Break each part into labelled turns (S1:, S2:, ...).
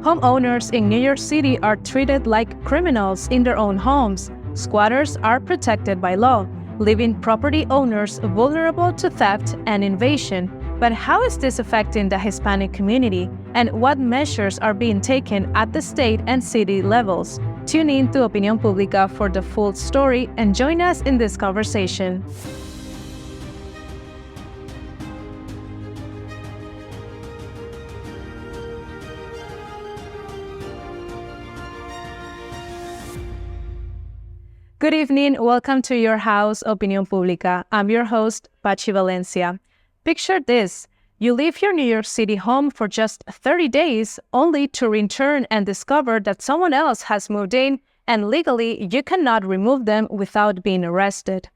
S1: Homeowners in New York City are treated like criminals in their own homes. Squatters are protected by law, leaving property owners vulnerable to theft and invasion. But how is this affecting the Hispanic community, and what measures are being taken at the state and city levels? Tune in to Opinión Pública for the full story and join us in this conversation. Good evening, welcome to your house, Opinión Pública. I'm your host, Pachi.Valencia. Picture this, you leave your New York City home for just 30 days, only to return and discover that someone else has moved in, and legally you cannot remove them without being arrested.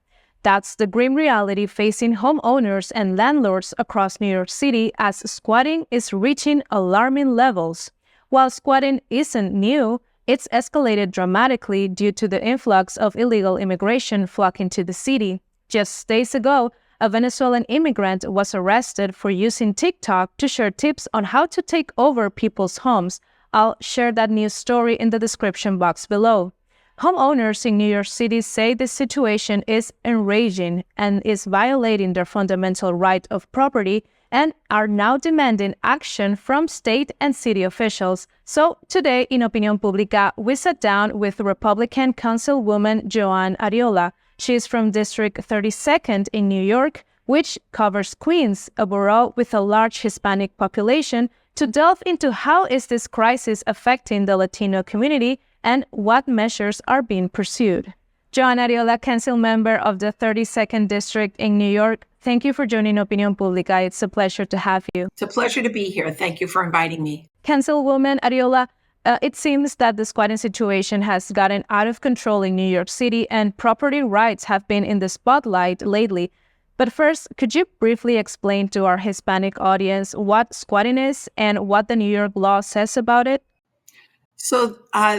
S1: That's the grim reality facing homeowners and landlords across New York City as squatting is reaching alarming levels. While squatting isn't new, it's escalated dramatically due to the influx of illegal immigration flocking to the city. Just days ago, a Venezuelan immigrant was arrested for using TikTok to share tips on how to take over people's homes. I'll share that news story in the description box below. Homeowners in New York City say this situation is enraging and is violating their fundamental right of property and are now demanding action from state and city officials. So today in Opinión Pública, we sat down with Republican Councilwoman Joann Ariola. She is from District 32nd in New York, which covers Queens, a borough with a large Hispanic population, to delve into how is this crisis affecting the Latino community and what measures are being pursued. Joann Ariola, Council Member of the 32nd District in New York, thank you for joining Opinión Pública. It's a pleasure to have you.
S2: It's a pleasure to be here. Thank you for inviting me.
S1: Councilwoman Ariola, it seems that the squatting situation has gotten out of control in New York City and property rights have been in the spotlight lately. But first, could you briefly explain to our Hispanic audience what squatting is and what the New York law says about it?
S2: So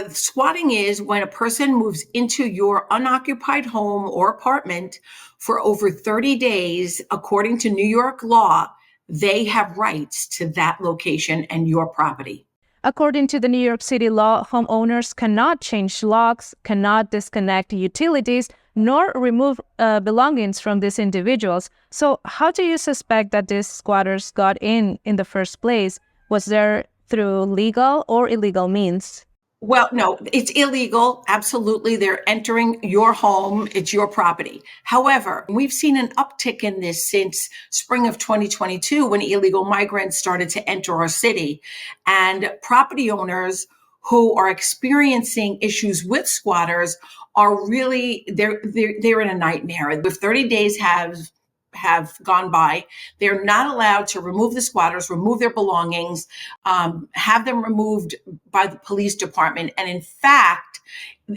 S2: squatting is when a person moves into your unoccupied home or apartment for over 30 days. According to New York law, they have rights to that location and your property.
S1: According to the New York City law, homeowners cannot change locks, cannot disconnect utilities, nor remove belongings from these individuals. So how do you suspect that these squatters got in the first place? Was there through legal or illegal means?
S2: Well, no, it's illegal. Absolutely. They're entering your home. It's your property. However, we've seen an uptick in this since spring of 2022 when illegal migrants started to enter our city, and property owners who are experiencing issues with squatters are really, they're in a nightmare. If 30 days have gone by, they're not allowed to remove the squatters, remove their belongings, have them removed by the police department. And in fact,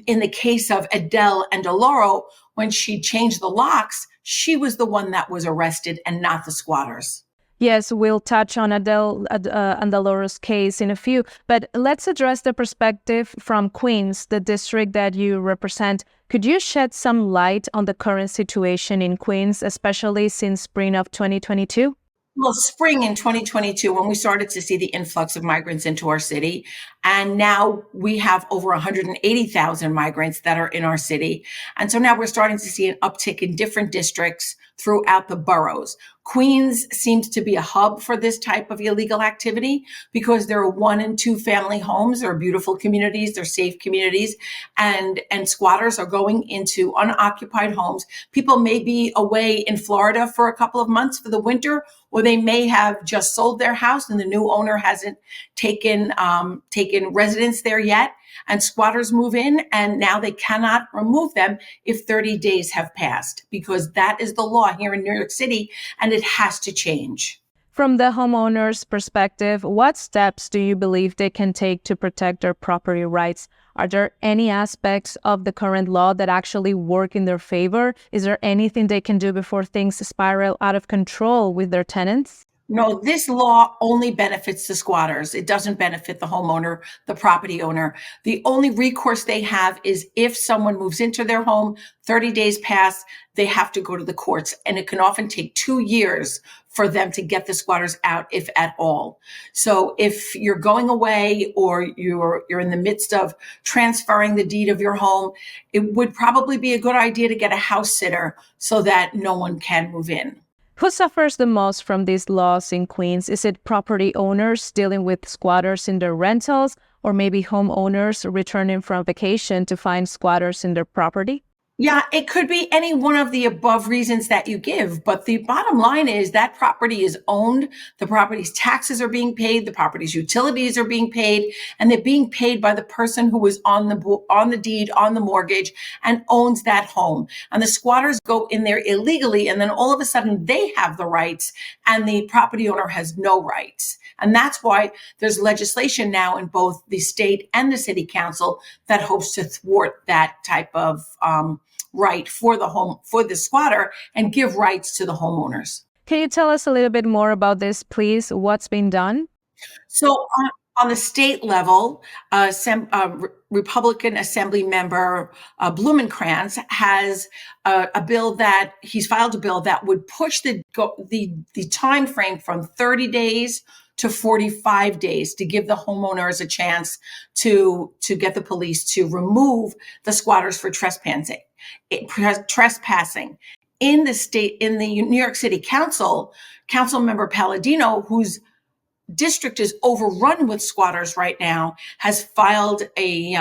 S2: in the case of Adele and Deloro, when she changed the locks, she was the one that was arrested and not the squatters.
S1: Yes, we'll touch on Adele and Deloro's case in a few, but let's address the perspective from Queens, the district that you represent. Could you shed some light on the current situation in Queens, especially since spring of 2022?
S2: Well, spring in 2022, when we started to see the influx of migrants into our city, and now we have over 180,000 migrants that are in our city. And so now we're starting to see an uptick in different districts throughout the boroughs. Queens seems to be a hub for this type of illegal activity because there are 1 and 2 family homes. They're beautiful communities. They're safe communities. And squatters are going into unoccupied homes. People may be away in Florida for a couple of months for the winter, or they may have just sold their house and the new owner hasn't taken residence there yet. And squatters move in, and now they cannot remove them if 30 days have passed, because that is the law here in New York City, and it has to change.
S1: From the homeowner's perspective, what steps do you believe they can take to protect their property rights? Are there any aspects of the current law that actually work in their favor? Is there anything they can do before things spiral out of control with their tenants?
S2: No, this law only benefits the squatters. It doesn't benefit the homeowner, the property owner. The only recourse they have is if someone moves into their home, 30 days pass, they have to go to the courts. And it can often take 2 years for them to get the squatters out, if at all. So if you're going away or you're in the midst of transferring the deed of your home, it would probably be a good idea to get a house sitter so that no one can move in.
S1: Who suffers the most from these laws in Queens? Is it property owners dealing with squatters in their rentals, or maybe homeowners returning from vacation to find squatters in their property?
S2: Yeah, it could be any one of the above reasons that you give, but the bottom line is that property is owned, the property's taxes are being paid, the property's utilities are being paid, and they're being paid by the person who was on the deed, on the mortgage, and owns that home. And the squatters go in there illegally, and then all of a sudden they have the rights, and the property owner has no rights. And that's why there's legislation now in both the state and the city council that hopes to thwart that type of right for the squatter and give rights to the homeowners.
S1: Can you tell us a little bit more about this, please? What's been done?
S2: So on the state level, Republican Assembly member Blumenkrantz has he's filed a bill that would push the time frame from 30 days to 45 days to give the homeowners a chance to get the police to remove the squatters for trespassing. In the New York City Council member Palladino, whose district is overrun with squatters right now, has filed a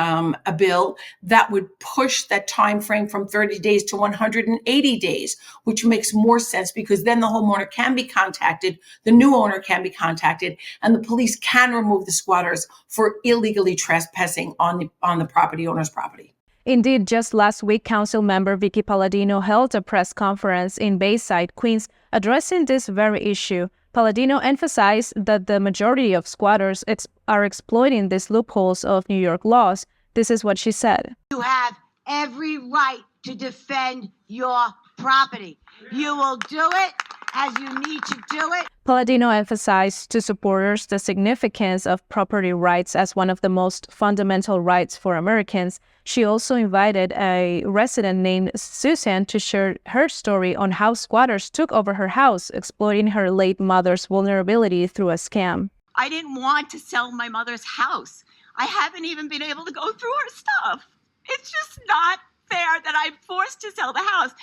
S2: bill that would push that time frame from 30 days to 180 days, which makes more sense because then the homeowner can be contacted, the new owner can be contacted, and the police can remove the squatters for illegally trespassing on the property owner's property.
S1: Indeed, just last week, Council member Vicky Palladino held a press conference in Bayside, Queens, addressing this very issue. Palladino emphasized that the majority of squatters are exploiting these loopholes of New York laws. This is what she said.
S3: You have every right to defend your property. You will do it as you need to do it.
S1: Palladino emphasized to supporters the significance of property rights as one of the most fundamental rights for Americans. She also invited a resident named Susan to share her story on how squatters took over her house, exploiting her late mother's vulnerability through a scam.
S3: I didn't want to sell my mother's house. I haven't even been able to go through her stuff. It's just not fair that I'm forced to sell the house.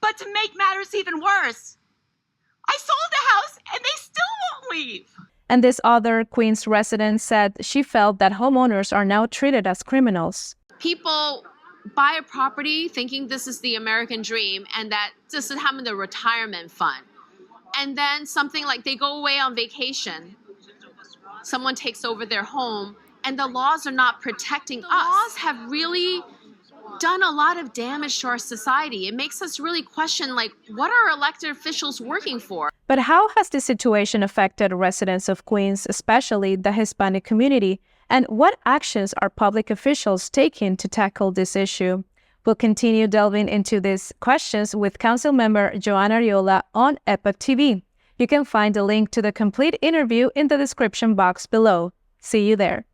S3: But to make matters even worse, I sold the house and they still won't leave.
S1: And this other Queens resident said she felt that homeowners are now treated as criminals.
S4: People buy a property thinking this is the American dream and that this is having the retirement fund. And then something like they go away on vacation, someone takes over their home, and the laws are not protecting us. Laws have really done a lot of damage to our society. It makes us really question, what are elected officials working for?
S1: But how has this situation affected residents of Queens, especially the Hispanic community? And what actions are public officials taking to tackle this issue? We'll continue delving into these questions with Council member Joann Ariola on Epoch TV. You can find a link to the complete interview in the description box below. See you there.